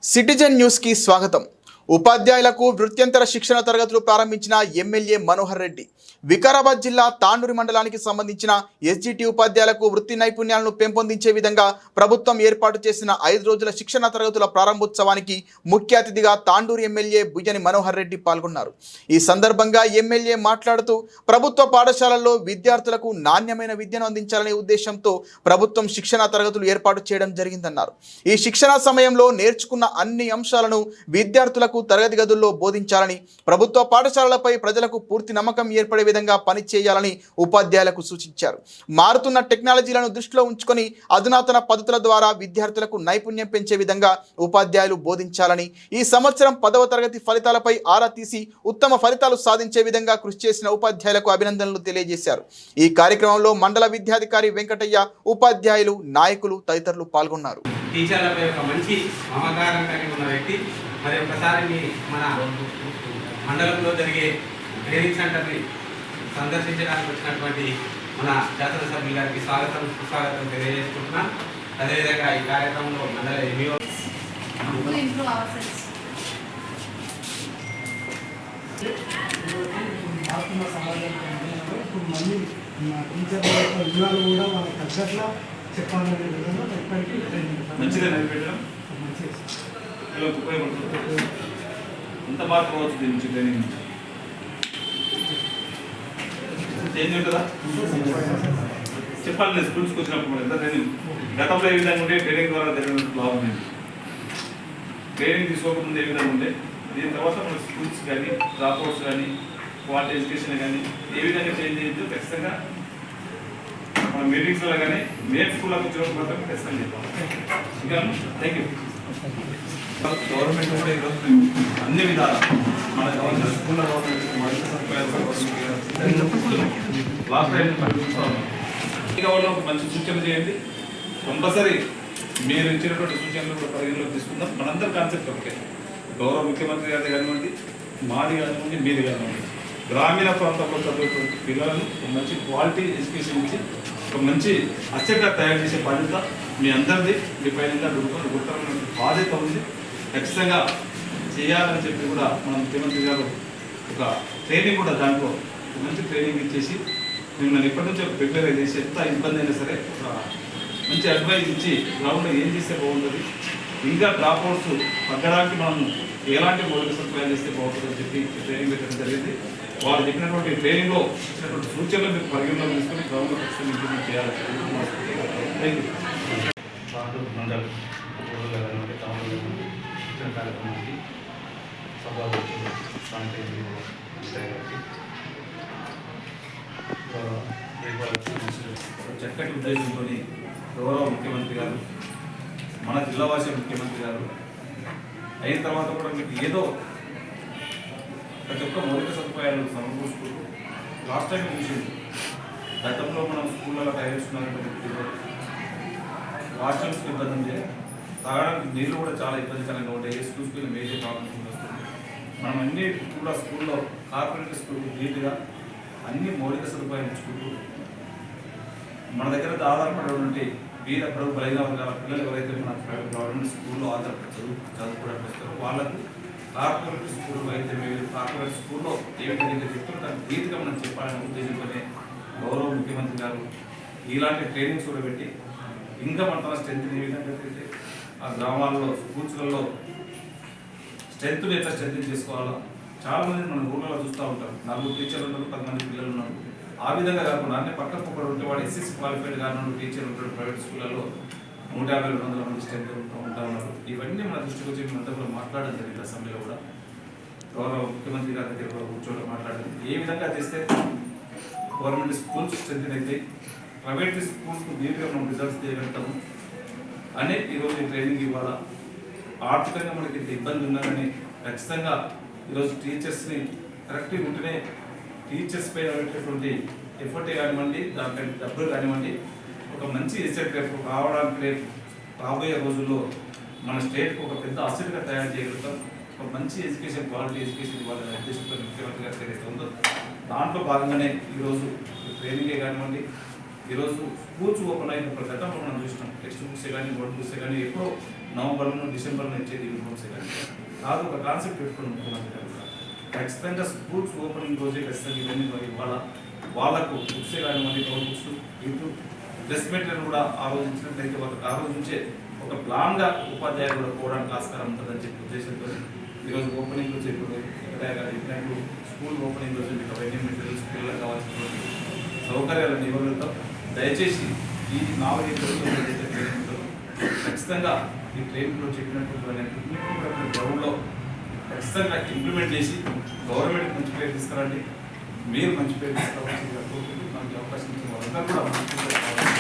Citizen news కి స్వాగతం. ఉపాధ్యాయులకు వృత్యంతర శిక్షణ తరగతులు ప్రారంభించిన ఎమ్మెల్యే మనోహర్ రెడ్డి. వికారాబాద్ జిల్లా తాండూరు మండలానికి సంబంధించిన ఎస్జిటి ఉపాధ్యాయులకు వృత్తి నైపుణ్యాలను పెంపొందించే విధంగా ప్రభుత్వం ఏర్పాటు చేసిన 5 రోజుల శిక్షణ తరగతుల ప్రారంభోత్సవానికి ముఖ్య అతిథిగా తాండూరు ఎమ్మెల్యే బుయ్యని మనోహర్ రెడ్డి పాల్గొన్నారు. ఈ సందర్భంగా ఎమ్మెల్యే మాట్లాడుతూ ప్రభుత్వ పాఠశాలల్లో విద్యార్థులకు నాణ్యమైన విద్యను అందించాలనే ఉద్దేశంతో ప్రభుత్వం శిక్షణ తరగతులు ఏర్పాటు చేయడం జరిగిందన్నారు. ఈ శిక్షణ సమయంలో నేర్చుకున్న అన్ని అంశాలను విద్యార్థులకు తరగతి గదుల్లో బోధించాలని, ప్రభుత్వ పాఠశాలలపై ప్రజలకు పూర్తి నమ్మకం ఏర్పడే విధంగా పనిచేయాలని ఉపాధ్యాయులకు సూచించారు. మారుతున్న టెక్నాలజీలను దృష్టిలో ఉంచుకొని అధునాతన పద్ధతుల ద్వారా విద్యార్థులకు నైపుణ్యం పెంచే విధంగా ఉపాధ్యాయులు బోధించాలని, ఈ సంవత్సరం 10వ తరగతి ఫలితాలపై ఆరా తీసి ఉత్తమ ఫలితాలు సాధించే విధంగా కృషి చేసిన ఉపాధ్యాయులకు అభినందనలు తెలియజేశారు. ఈ కార్యక్రమంలో మండల విద్యాధికారి వెంకటయ్య, ఉపాధ్యాయులు, నాయకులు తదితరులు పాల్గొన్నారు. టీచర్లపై ఒక మంచి మమకారం కలిగి ఉన్న వ్యక్తి. మరి ఒకసారి మన మండలంలో జరిగే ట్రైనింగ్ సెంటర్ని సందర్శించడానికి వచ్చినటువంటి మన శాసనసభ్యుల గారికి సుస్వాగతం తెలియజేసుకుంటున్నాం. అదేవిధంగా ఈ కార్యక్రమంలో మండల ఎంఈఓ మంచిగా నిలబెట్టడం ఉపయోగపడుతుంది. అంత మార్పు కావచ్చు దీని నుంచి ట్రైనింగ్ నుంచి చేంజ్ ఉంటుందా చెప్పాలి. నేను స్కూల్స్కి వచ్చినప్పుడు మరి ఎంత ట్రైనింగ్ గతంలో ఏ విధంగా ఉంటే ట్రైనింగ్ ద్వారా జరిగిన లాభం ఉంది. ట్రైనింగ్ తీసుకోకముందు ఏ విధంగా ఉంటే దీని తర్వాత మన స్కూల్స్ కానీ డ్రాప్అవుట్స్ కానీ క్వాలిటీ ఎడ్యుకేషన్ కానీ ఏ విధంగా చేంజ్ చేయొచ్చు ఖచ్చితంగా మన మీటింగ్స్లో కానీ మెయిన్ స్కూల్లోకి వచ్చినప్పుడు మాత్రం ఖచ్చితంగా చెప్పాలి. ఇంకా థ్యాంక్ యూ. గవర్నమెంట్ కూడా ఈరోజు అన్ని విధాల మన గవర్నమెంట్ స్కూల్లో లాస్ట్ టైం గవర్నమెంట్ మంచి సూచనలు చేయండి. కంపల్సరీ మీరు ఇచ్చినటువంటి సూచనలు కూడా పరిగణలోకి తీసుకుందాం. మనందరి కాన్సెప్ట్ ఒకటే, గౌరవ ముఖ్యమంత్రి గారి కానివ్వండి, మాది కానివ్వండి, మీది కానివ్వండి, గ్రామీణ ప్రాంతంలో చదివేటువంటి పిల్లలను ఒక మంచి క్వాలిటీ ఎడ్యుకేషన్ ఇచ్చి ఒక మంచి అసెట్గా తయారు చేసే బాధ్యత మీ అందరిది. మీ పైన గుర్తమైన బాధ్యత ఉంది. ఖచ్చితంగా చేయాలని చెప్పి కూడా మన ముఖ్యమంత్రి గారు ఒక ట్రైనింగ్ కూడా దాంట్లో మంచి ట్రైనింగ్ ఇచ్చేసి మిమ్మల్ని ఇప్పటి నుంచో ప్రిపేర్ చేసి ఎంత ఇబ్బంది అయినా సరే ఒక మంచి అడ్వైజ్ ఇచ్చి గ్రౌండ్లో ఏం చేస్తే బాగుంటుంది, ఇంకా డ్రాప్అవుట్స్ తగ్గడానికి మనం ఎలాంటి మౌలిక సదుపాయాలు చేస్తే బాగుంటుందని చెప్పి ట్రైనింగ్ పెట్టడం జరిగింది. వారు చెప్పినటువంటి ట్రైనింగ్లో ఇచ్చినటువంటి సూచనలు మీరు పరిగణలో తీసుకొని గ్రౌండ్లో ఖచ్చితంగా ఇంప్లిమెంట్ చేయాలని థ్యాంక్ యూ. మండల్ కార్యక్రమానికి చక్కటి ఉద్దేశంతో గౌరవ ముఖ్యమంత్రి గారు, మన జిల్లావాసి ముఖ్యమంత్రి గారు అయిన తర్వాత కూడా మీకు ఏదో ప్రతి ఒక్క మౌలిక సదుపాయాలను సమకూర్చుకుంటూ లాస్ట్ టైం చూసింది. గతంలో మనం స్కూళ్ళలో తయారు చేసుకున్నటువంటి వాష్రూమ్స్కి ఇబ్బంది ఉంటే తాగడానికి నీళ్ళు కూడా చాలా ఇబ్బందికరంగా ఉంటాయి. ఏ స్కూల్స్కి మేజర్ ప్రాబ్లమ్స్ వస్తుంది. మనం అన్ని కూడా స్కూల్లో కార్పొరేట్ స్కూల్కి నీట్గా అన్ని మౌలిక సదుపాయాలు ఇచ్చుకుంటూ మన దగ్గర ఆధారపడినటువంటి వీర ప్రభు బలైన వర్గాల పిల్లలు ఎవరైతే మన గవర్నమెంట్ స్కూల్లో ఆధారపడి చదువుకోవడానికి వస్తారో వాళ్ళకు కార్పొరేట్ స్కూల్ అయితే కార్పొరేట్ స్కూల్లో ఏ విధంగా చెప్తారో దాన్ని నీట్గా మనం చెప్పాలనే ఉద్దేశంతోనే గౌరవ ముఖ్యమంత్రి గారు ఇలాంటి ట్రైనింగ్స్ కూడా పెట్టి ఇంకా మన తన స్ట్రెంత్ ఏ విధంగా పెట్టి ఆ గ్రామాల్లో స్కూల్స్లలో స్ట్రెంత్ని ఎట్లా స్ట్రెంత్ చేసుకోవాలో చాలామంది మనం ఊళ్ళలో చూస్తూ ఉంటాం. 4 టీచర్లు ఉంటారు, 10 మంది పిల్లలు ఉన్నారు. ఆ విధంగా కాకుండా అన్ని పక్కన పక్కన ఉంటే వాడు ఎస్ఎస్సి క్వాలిఫైడ్ కారణం టీచర్ ఉంటాడు. ప్రైవేట్ స్కూళ్ళలో 150-200 మంది స్ట్రెంత్ ఉంటా ఉన్నారు. ఇవన్నీ మన దృష్టికి వచ్చి మేమంతా కూడా మాట్లాడడం జరిగింది. అసెంబ్లీలో కూడా గౌరవ ముఖ్యమంత్రి గారి దగ్గర కూడా కూర్చోవడం మాట్లాడింది. ఏ విధంగా చేస్తే గవర్నమెంట్ స్కూల్స్ స్ట్రెంత్ అయితే ప్రైవేట్ స్కూల్స్కు నీట్గా మనం రిజల్ట్స్ చేయగలుగుతాము అని ఈరోజు ఈ ట్రైనింగ్ ఇవ్వాలా. ఆర్థికంగా మనకి ఇంత ఇబ్బంది ఉన్నారని ఖచ్చితంగా ఈరోజు టీచర్స్ని కరెక్ట్గా ఉంటేనే టీచర్స్ పై పెట్టేటువంటి ఎఫర్ట్ కానివ్వండి, దానిపై డబ్బులు కానివ్వండి, ఒక మంచి ఎసెట్ రేపు రావడానికి రేపు రాబోయే రోజుల్లో మన స్టేట్కి ఒక పెద్ద అసెట్గా తయారు చేయగలుగుతాం. ఒక మంచి ఎడ్యుకేషన్, క్వాలిటీ ఎడ్యుకేషన్ ఇవ్వాలనే ఉద్దేశంతో ముఖ్యమంత్రి గారు ఏదైతే ఉందో దాంట్లో భాగంగానే ఈరోజు ట్రైనింగే కానివ్వండి, ఈరోజు స్కూల్స్ ఓపెన్ అయిన గతంలో మనం చూసినాం. టెక్స్ట్ బుక్స్ కానీ నోట్ బుక్స్ కానీ ఎప్పుడో నవంబర్లో డిసెంబర్లో ఇచ్చేది యూనిఫామ్స్ కానీ కాదు. ఒక కాన్సెప్ట్ పెట్టుకుని ముఖ్యమంత్రి గారు ఖచ్చితంగా స్కూల్స్ ఓపెనింగ్ రోజే ఖచ్చితంగా ఇవన్నీ ఇవాళ వాళ్ళకు బుక్స్ కానీ మళ్ళీ నోట్ బుక్స్ ఇప్పుడు డ్రెస్ మెటీరియల్ కూడా ఆ రోజు ఇచ్చినట్లయితే వాళ్ళకి ఆ రోజు నుంచే ఒక ప్లాన్గా ఉపాధ్యాయులు కూడా పోవడానికి ఆస్కారం ఉంటుందని చెప్పి ఉద్దేశంతో ఈరోజు ఓపెనింగ్ రోజు ఇప్పుడు చెప్పినట్టు స్కూల్ ఓపెనింగ్ రోజు మీకు అవన్నీ మెటీరియల్స్ పిల్లలకు కావాల్సినటువంటి సౌకర్యాలను ఇవ్వగలుగుతాం. దయచేసి ఈ 4 రోజులు ఏదైతే ట్రైనింగ్ ఉంటుందో ఖచ్చితంగా ఈ ట్రైనింగ్లో చెప్పినటువంటి గ్రౌండ్లో ఖచ్చితంగా ఇంప్లిమెంట్ చేసి గవర్నమెంట్కి మంచి పేరు తీసుకురండి. మీరు మంచి పేరు తీసుకురావాల్సిందిగా కోరుకుంటూ మనకి అవకాశం ఇచ్చిన వాళ్ళందరూ కూడా